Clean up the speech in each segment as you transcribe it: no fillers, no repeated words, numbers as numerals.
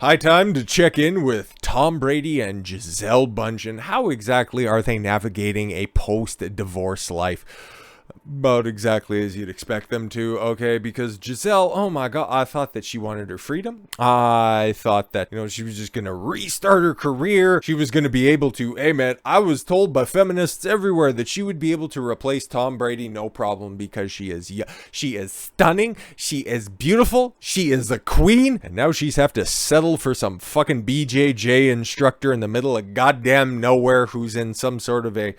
High time to check in with Tom Brady and Gisele Bundchen. How exactly are they navigating a post-divorce life? About exactly as you'd expect them to, okay? Because Gisele, oh my god, I thought that she wanted her freedom. I thought that, she was just gonna restart her career. She was gonna be able to, hey man, I was told by feminists everywhere that she would be able to replace Tom Brady, no problem, because she is stunning, she is beautiful, she is a queen, and now she's have to settle for some fucking BJJ instructor in the middle of goddamn nowhere who's in some sort of a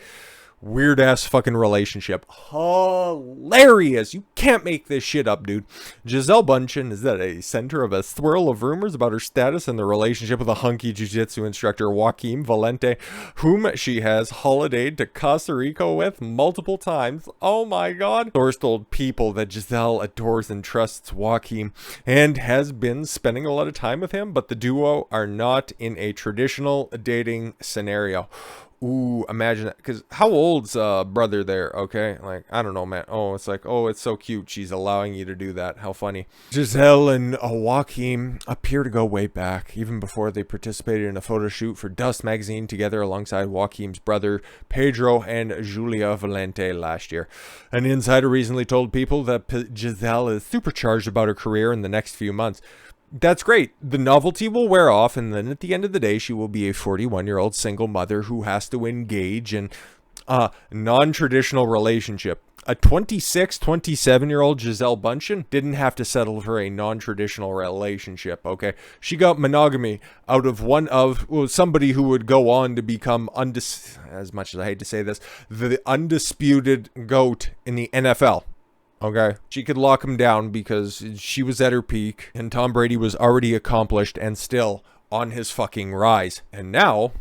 weird ass fucking relationship. Hilarious. You can't make this shit up, dude. Gisele Bundchen is at a center of a swirl of rumors about her status and the relationship with a hunky jiu-jitsu instructor Joaquim Valente, whom she has holidayed to Costa Rica with multiple times. Oh my god. Source told People that Gisele adores and trusts Joaquim and has been spending a lot of time with him, but the duo are not in a traditional dating scenario. Ooh, imagine that. Because how old's brother there, okay? Like, I don't know, man. Oh, it's like, oh, it's so cute. She's allowing you to do that. How funny. Gisele and Joaquim appear to go way back, even before they participated in a photo shoot for Dust magazine together alongside Joaquim's brother, Pedro and Julia Valente last year. An insider recently told People that Gisele is supercharged about her career in the next few months. That's great. The novelty will wear off, and then at the end of the day, she will be a 41-year-old single mother who has to engage in a non-traditional relationship. A 26, 27-year-old Gisele Bundchen didn't have to settle for a non-traditional relationship, okay? She got monogamy out of somebody who would go on to become, as much as I hate to say this, the undisputed GOAT in the NFL. Okay, she could lock him down because she was at her peak and Tom Brady was already accomplished and still on his fucking rise. And now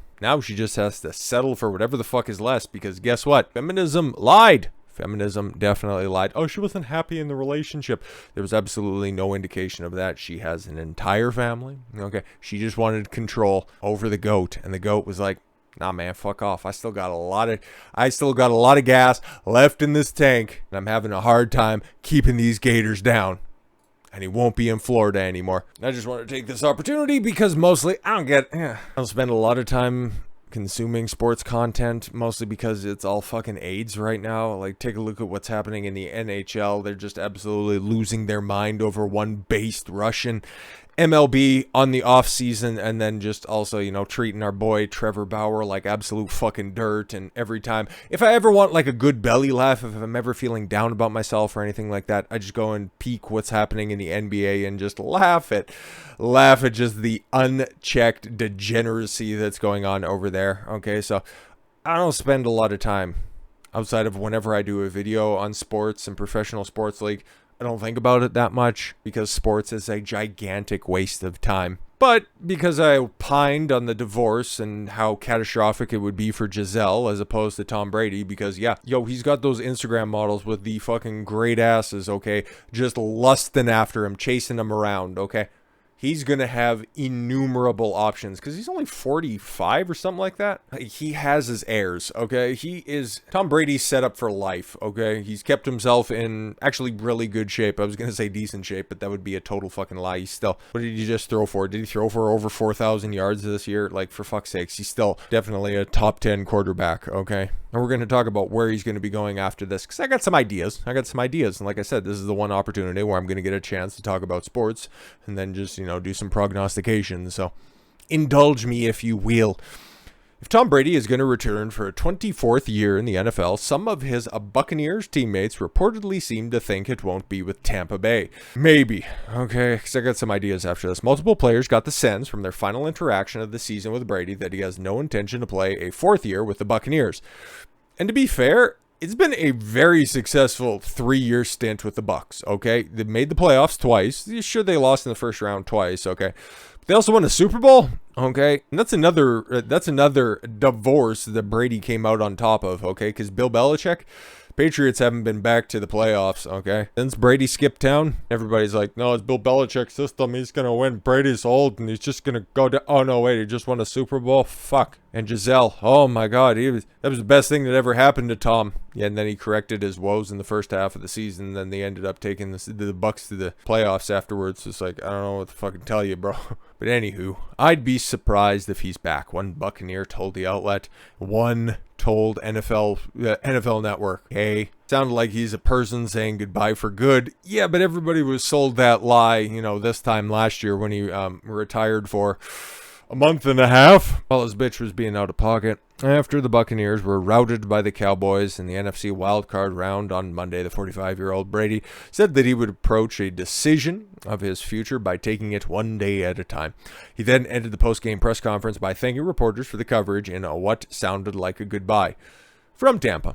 she just has to settle for whatever the fuck is less, because guess what? Feminism lied. Feminism definitely lied. Oh, she wasn't happy in the relationship. There was absolutely no indication of that. She has an entire family. Okay, she just wanted control over the GOAT, and the GOAT was like, nah, man, fuck off. I still got a lot of gas left in this tank, and I'm having a hard time keeping these gators down. And he won't be in Florida anymore. I just want to take this opportunity because mostly I don't spend a lot of time consuming sports content, mostly because it's all fucking AIDS right now. Like, take a look at what's happening in the NHL. They're just absolutely losing their mind over one based Russian. MLB on the off season, and then just also, treating our boy Trevor Bauer like absolute fucking dirt. And every time, if I ever want like a good belly laugh, if I'm ever feeling down about myself or anything like that, I just go and peek what's happening in the NBA and just laugh at just the unchecked degeneracy that's going on over there. Okay, so I don't spend a lot of time outside of whenever I do a video on sports and professional sports league. I don't think about it that much because sports is a gigantic waste of time. But because I pined on the divorce and how catastrophic it would be for Gisele as opposed to Tom Brady, because he's got those Instagram models with the fucking great asses, okay, just lusting after him, chasing him around, okay. He's going to have innumerable options because he's only 45 or something like that. He has his heirs, okay? Tom Brady's set up for life, okay? He's kept himself in actually really good shape. I was going to say decent shape, but that would be a total fucking lie. What did he just throw for? Did he throw for over 4,000 yards this year? Like, for fuck's sakes, he's still definitely a top 10 quarterback, okay? And we're going to talk about where he's going to be going after this because I got some ideas. And like I said, this is the one opportunity where I'm going to get a chance to talk about sports and then just, do some prognostications. So indulge me if you will. If Tom Brady is going to return for a 24th year in the NFL, some of his Buccaneers teammates reportedly seem to think it won't be with Tampa Bay. Maybe. Okay, because I got some ideas after this. Multiple players got the sense from their final interaction of the season with Brady that he has no intention to play a fourth year with the Buccaneers. And to be fair, it's been a very successful 3-year stint with the Bucs, okay? They made the playoffs twice. Sure, they lost in the first round twice, okay? But they also won a Super Bowl, okay? And that's another divorce that Brady came out on top of, okay? Because Bill Belichick, Patriots haven't been back to the playoffs, okay? Since Brady skipped town, everybody's like, no, it's Bill Belichick's system. He's going to win. Brady's old, and he's just going to go down. Oh, no, wait, he just won a Super Bowl? Fuck. And Gisele, oh my god, that was the best thing that ever happened to Tom. Yeah, and then he corrected his woes in the first half of the season, and then they ended up taking the Bucs to the playoffs afterwards. It's like, I don't know what to fucking tell you, bro. But anywho, I'd be surprised if he's back. One Buccaneer told the outlet. One told NFL Network. Hey, sounded like he's a person saying goodbye for good. Yeah, but everybody was sold that lie, this time last year when he retired for a month and a half while his bitch was being out of pocket. After the Buccaneers were routed by the Cowboys in the NFC wildcard round on Monday, the 45-year-old Brady said that he would approach a decision of his future by taking it one day at a time. He then ended the post-game press conference by thanking reporters for the coverage in what sounded like a goodbye. From Tampa.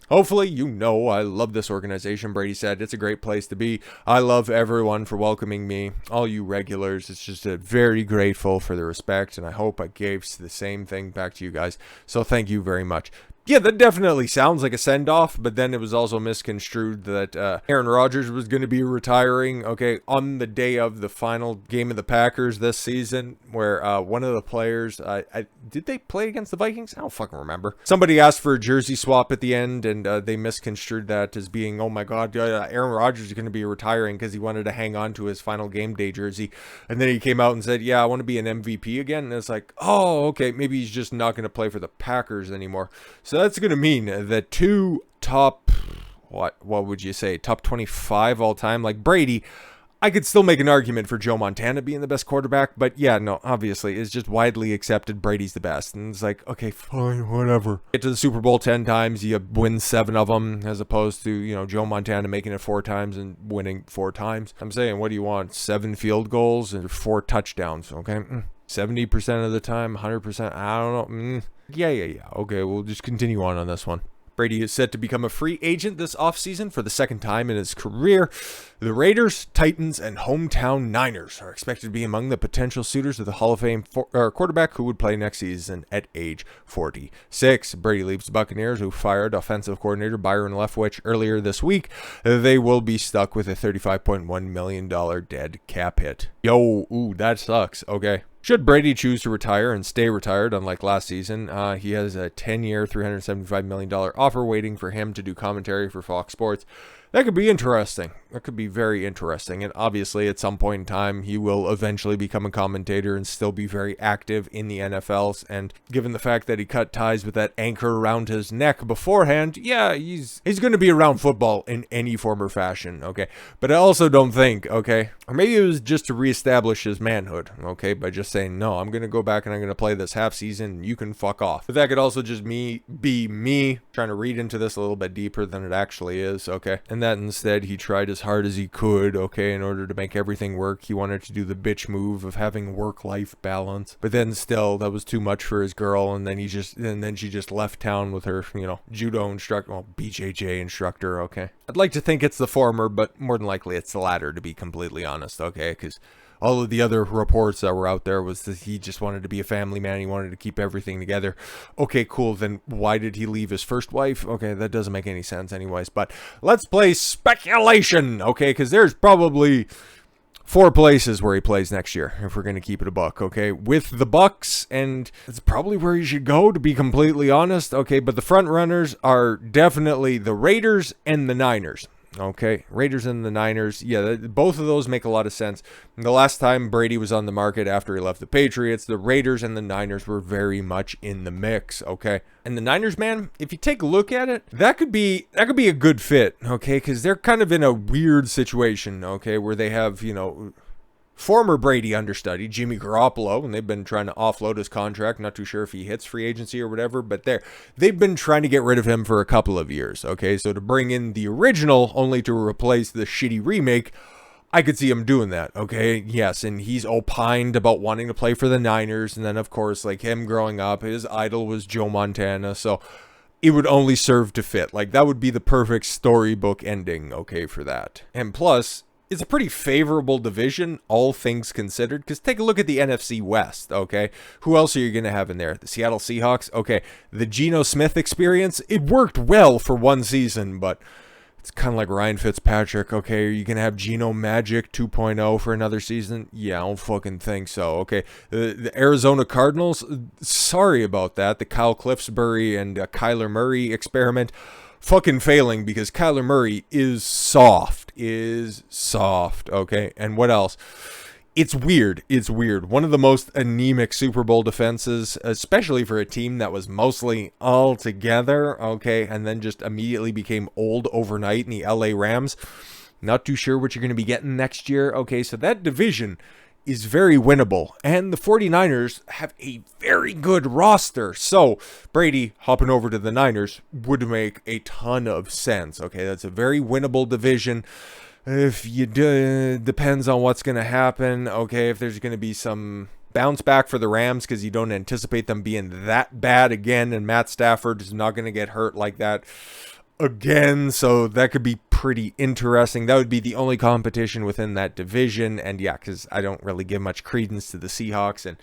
Hopefully, I love this organization, Brady said. It's a great place to be. I love everyone for welcoming me. All you regulars, it's just very grateful for the respect, and I hope I gave the same thing back to you guys. So thank you very much. Yeah, that definitely sounds like a send-off, but then it was also misconstrued that Aaron Rodgers was going to be retiring, on the day of the final game of the Packers this season, where one of the players, did they play against the Vikings? I don't fucking remember. Somebody asked for a jersey swap at the end, and they misconstrued that as being, oh my God, Aaron Rodgers is going to be retiring because he wanted to hang on to his final game day jersey. And then he came out and said, yeah, I want to be an MVP again. And it's like, oh, okay, maybe he's just not going to play for the Packers anymore. So that's going to mean that two top, what would you say, top 25 all time, like Brady. I could still make an argument for Joe Montana being the best quarterback, but yeah, no, obviously, it's just widely accepted Brady's the best. And it's like, okay, fine, whatever. Get to the Super Bowl 10 times, you win 7 of them, as opposed to, Joe Montana making it 4 times and winning 4 times. I'm saying, what do you want? 7 field goals and 4 touchdowns, okay? 70% of the time, 100%, I don't know. Yeah. Okay, we'll just continue on this one. Brady is set to become a free agent this offseason for the second time in his career. The Raiders, Titans, and hometown Niners are expected to be among the potential suitors of the Hall of Fame quarterback who would play next season at age 46. Brady leaves the Buccaneers, who fired offensive coordinator Byron Leftwich earlier this week. They will be stuck with a $35.1 million dead cap hit. That sucks. Okay. Should Brady choose to retire and stay retired, unlike last season, he has a 10-year, $375 million offer waiting for him to do commentary for Fox Sports. That could be interesting. That could be very interesting. And obviously, at some point in time, he will eventually become a commentator and still be very active in the NFLs. And given the fact that he cut ties with that anchor around his neck beforehand, yeah, he's going to be around football in any form or fashion, okay? But I also don't think, okay, or maybe it was just to reestablish his manhood, okay, by just saying, no, I'm going to go back and I'm going to play this half season and you can fuck off. But that could also just be me trying to read into this a little bit deeper than it actually is, okay? And that instead he tried as hard as he could, okay, in order to make everything work. He wanted to do the bitch move of having work-life balance, but then still that was too much for his girl, and then she just left town with her, judo instructor, BJJ instructor, okay. I'd like to think it's the former, but more than likely it's the latter, to be completely honest, okay, because all of the other reports that were out there was that he just wanted to be a family man. He wanted to keep everything together. Okay, cool. Then why did he leave his first wife? Okay, that doesn't make any sense anyways. But let's play speculation, okay? Because there's probably 4 places where he plays next year, if we're going to keep it a buck, okay? With the Bucks, and it's probably where he should go, to be completely honest, okay? But the front runners are definitely the Raiders and the Niners. Okay, Raiders and the Niners, yeah, both of those make a lot of sense. The last time Brady was on the market after he left the Patriots, the Raiders and the Niners were very much in the mix, okay? And the Niners, man, if you take a look at it, that could be a good fit, okay? Because they're kind of in a weird situation, okay, where they have, former Brady understudy, Jimmy Garoppolo, and they've been trying to offload his contract. Not too sure if he hits free agency or whatever, but they've been trying to get rid of him for a couple of years, okay? So to bring in the original only to replace the shitty remake, I could see him doing that, okay? Yes, and he's opined about wanting to play for the Niners, and then, of course, like him growing up, his idol was Joe Montana, so it would only serve to fit. Like, that would be the perfect storybook ending, okay, for that. And plus, it's a pretty favorable division, all things considered, because take a look at the NFC West, okay? Who else are you going to have in there? The Seattle Seahawks? Okay, the Geno Smith experience, it worked well for one season, but it's kind of like Ryan Fitzpatrick, okay? Are you going to have Geno Magic 2.0 for another season? Yeah, I don't fucking think so, okay? The Arizona Cardinals, sorry about that. The Kyle Cliffsbury and Kyler Murray experiment, fucking failing, because Kyler Murray is soft, okay? And what else? It's weird. It's weird. One of the most anemic Super Bowl defenses, especially for a team that was mostly all together, okay, and then just immediately became old overnight in the LA Rams. Not too sure what you're going to be getting next year. Okay, so that division is very winnable, and the 49ers have a very good roster. So Brady hopping over to the Niners would make a ton of sense. Okay, that's a very winnable division. If you do, depends on what's going to happen. Okay, if there's going to be some bounce back for the Rams because you don't anticipate them being that bad again, and Matt Stafford is not going to get hurt like that again, so that could be pretty interesting. That would be the only competition within that division, and yeah, because I don't really give much credence to the Seahawks and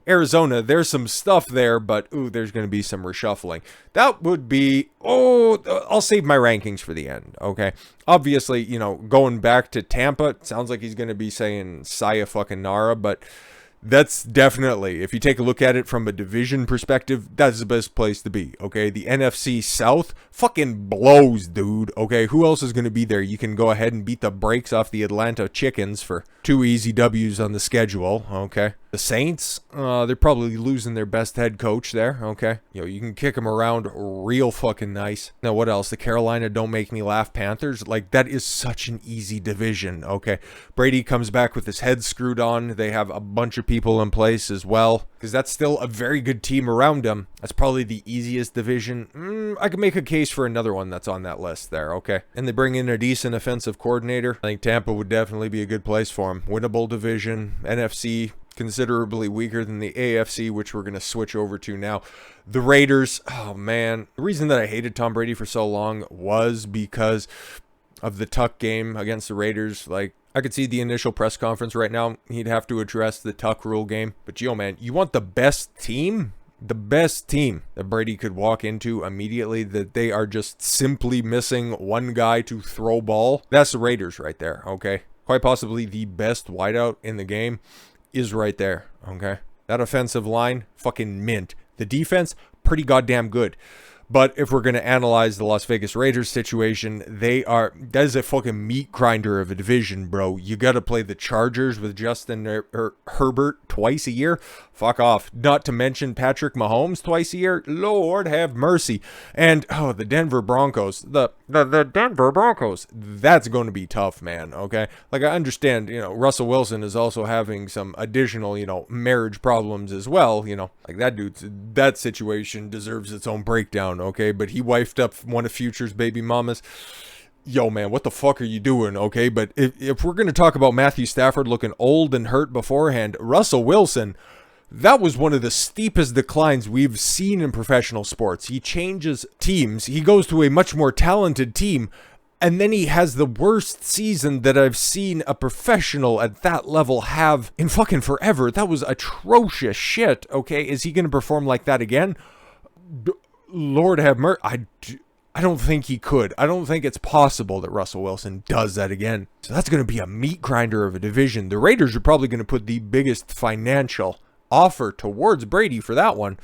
Arizona. There's some stuff there, but there's going to be some reshuffling. That would be, I'll save my rankings for the end, okay? Obviously, going back to Tampa, it sounds like he's going to be saying Saya fucking Nara, but that's definitely, if you take a look at it from a division perspective, that's the best place to be, okay? The NFC South fucking blows, dude, okay? Who else is going to be there? You can go ahead and beat the brakes off the Atlanta Chickens for 2 easy W's on the schedule, okay? The Saints, they're probably losing their best head coach there, okay? You can kick them around real fucking nice. Now, what else? The Carolina Don't Make Me Laugh Panthers, like, that is such an easy division, okay? Brady comes back with his head screwed on. They have a bunch of people in place as well, because that's still a very good team around him. That's probably the easiest division. I could make a case for another one that's on that list there, okay? And they bring in a decent offensive coordinator. I think Tampa would definitely be a good place for him. Winnable division. NFC, considerably weaker than the AFC, which we're going to switch over to now. The Raiders, oh man. The reason that I hated Tom Brady for so long was because of the Tuck game against the Raiders. Like, I could see the initial press conference right now. He'd have to address the Tuck rule game. But, man, you want the best team? The best team that Brady could walk into immediately, that they are just simply missing one guy to throw ball. That's the Raiders right there, okay? Quite possibly the best wideout in the game is right there, okay? That offensive line, fucking mint. The defense, pretty goddamn good. But if we're going to analyze the Las Vegas Raiders situation, that is a fucking meat grinder of a division, bro. You got to play the Chargers with Justin Herbert twice a year. Fuck off. Not to mention Patrick Mahomes twice a year. Lord have mercy. And, the Denver Broncos. The Denver Broncos. That's going to be tough, man, okay? Like, I understand, Russell Wilson is also having some additional, marriage problems as well, Like, that situation deserves its own breakdown, okay? But he wifed up one of Future's baby mamas. Yo, man, what the fuck are you doing, okay? But if we're going to talk about Matthew Stafford looking old and hurt beforehand, Russell Wilson, that was one of the steepest declines we've seen in professional sports. He changes teams. He goes to a much more talented team, and then he has the worst season that I've seen a professional at that level have in fucking forever. That was atrocious shit, okay? Is he going to perform like that again? Lord have mercy. I don't think he could. I don't think it's possible that Russell Wilson does that again. So that's going to be a meat grinder of a division. The Raiders are probably going to put the biggest financial offer towards Brady for that one.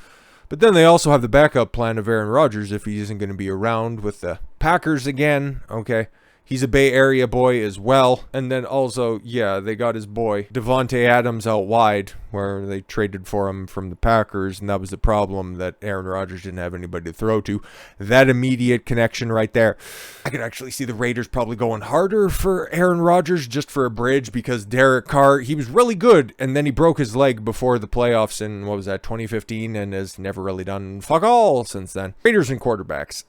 But then they also have the backup plan of Aaron Rodgers if he isn't going to be around with the Packers again. Okay. He's a Bay Area boy as well. And then also, they got his boy Devontae Adams out wide, where they traded for him from the Packers, and that was the problem, that Aaron Rodgers didn't have anybody to throw to. That immediate connection right there. I could actually see the Raiders probably going harder for Aaron Rodgers just for a bridge, because Derek Carr, he was really good, and then he broke his leg before the playoffs in, 2015, and has never really done fuck all since then. Raiders and quarterbacks,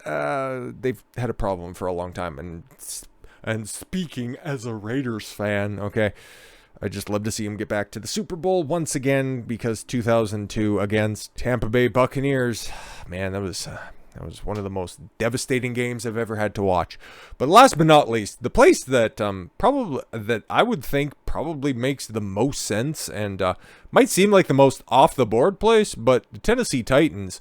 they've had a problem for a long time, and speaking as a Raiders fan, okay, I just love to see him get back to the Super Bowl once again, because 2002 against Tampa Bay Buccaneers, man, that was one of the most devastating games I've ever had to watch. But last but not least, the place that I would think probably makes the most sense, and might seem like the most off the board place, but the Tennessee Titans.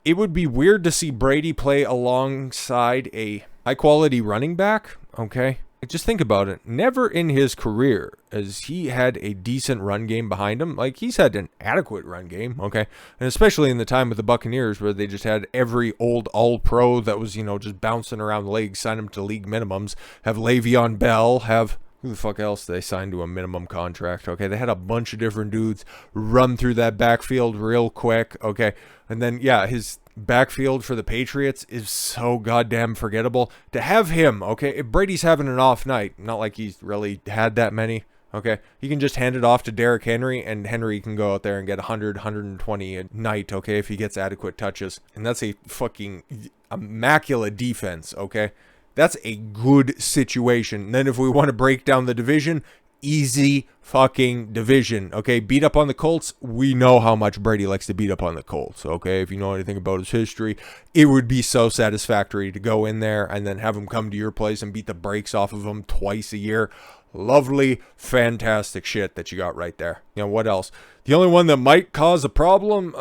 It would be weird to see Brady play alongside a high-quality running back, okay? Just think about it. Never in his career has he had a decent run game behind him. Like, he's had an adequate run game, okay? And especially in the time with the Buccaneers, where they just had every old all-pro that was, just bouncing around the league, sign him to league minimums, have Le'Veon Bell, have... Who the fuck else they signed to a minimum contract? Okay, they had a bunch of different dudes run through that backfield real quick. Okay, and then yeah, his backfield for the Patriots is so goddamn forgettable. To have him, okay, if Brady's having an off night, not like he's really had that many. Okay, he can just hand it off to Derrick Henry, and Henry can go out there and get 100, 120 a night, okay, if he gets adequate touches. And that's a fucking immaculate defense, okay? That's a good situation. And then if we want to break down the division, easy fucking division, okay? Beat up on the Colts. We know how much Brady likes to beat up on the Colts, okay? If you know anything about his history, it would be so satisfactory to go in there and then have him come to your place and beat the brakes off of him twice a year. Lovely, fantastic shit that you got right there. You know, what else? The only one that might cause a problem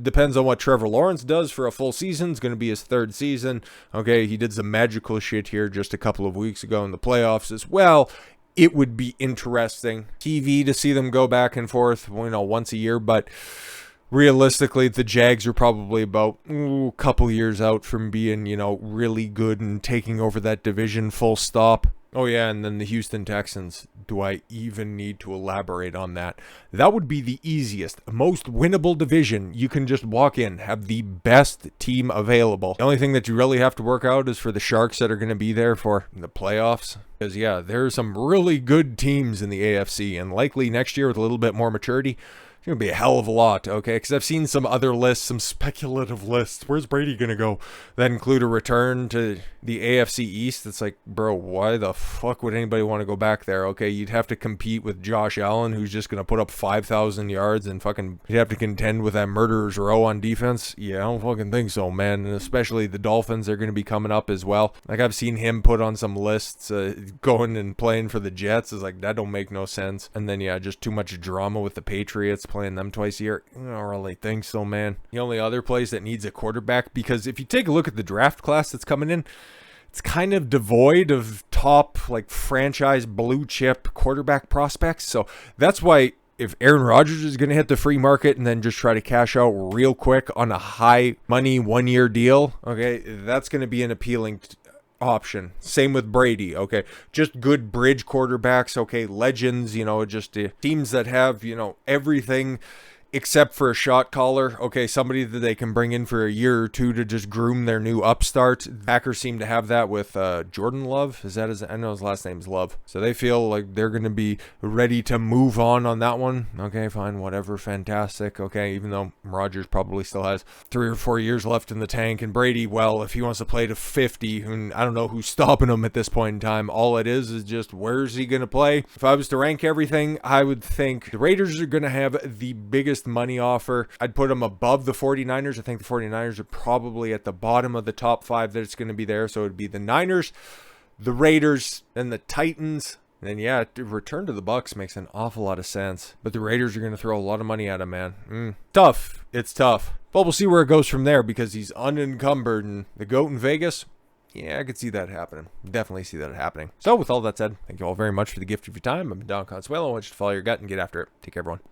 depends on what Trevor Lawrence does for a full season. It's going to be his third season. Okay, he did some magical shit here just a couple of weeks ago in the playoffs as well. It would be interesting TV to see them go back and forth, you know, once a year, but realistically, the Jags are probably about a couple years out from being, you know, really good and taking over that division full stop. Oh yeah, and then the Houston Texans. Do I even need to elaborate on that? That would be the easiest, most winnable division. You can just walk in, have the best team available. The only thing that you really have to work out is for the Sharks that are going to be there for the playoffs. Because yeah, there are some really good teams in the AFC, and likely next year with a little bit more maturity, it's going to be a hell of a lot, okay? Because I've seen some other lists, some speculative lists. Where's Brady going to go? That include a return to the AFC East. It's like, bro, why the fuck would anybody want to go back there? Okay, you'd have to compete with Josh Allen, who's just going to put up 5,000 yards, and fucking you'd have to contend with that murderer's row on defense. Yeah, I don't fucking think so, man. And especially the Dolphins are going to be coming up as well. Like, I've seen him put on some lists, going and playing for the Jets. Is like, that don't make no sense. And then, yeah, just too much drama with the Patriots playing them twice a year. I don't really think so, man. The only other place that needs a quarterback, because if you take a look at the draft class that's coming in, it's kind of devoid of top, like, franchise blue chip quarterback prospects. So that's why if Aaron Rodgers is going to hit the free market and then just try to cash out real quick on a high money 1 year deal, okay, that's going to be an appealing option. Same with Brady, okay? Just good bridge quarterbacks, okay? Legends, you know, just teams that have, you know, everything except for a shot caller, okay? Somebody that they can bring in for a year or two to just groom their new upstart. Packers seem to have that with Jordan Love. Is that his? I know his last name's Love. So they feel like they're going to be ready to move on that one. Okay, fine, whatever, fantastic. Okay, even though Rodgers probably still has 3 or 4 years left in the tank, and Brady, well, if he wants to play to 50, and I don't know who's stopping him at this point in time. All it is just where's he going to play? If I was to rank everything, I would think the Raiders are going to have the biggest money offer. I'd put them above the 49ers. I think the 49ers are probably at the bottom of the top 5 that's going to be there. So it'd be the Niners, the Raiders, and the Titans. And then, yeah, to return to the Bucs makes an awful lot of sense. But the Raiders are going to throw a lot of money at him, man. Tough. It's tough. But we'll see where it goes from there because he's unencumbered. And the GOAT in Vegas, yeah, I could see that happening. Definitely see that happening. So with all that said, thank you all very much for the gift of your time. I've been Don Consuelo. I want you to follow your gut and get after it. Take care, everyone.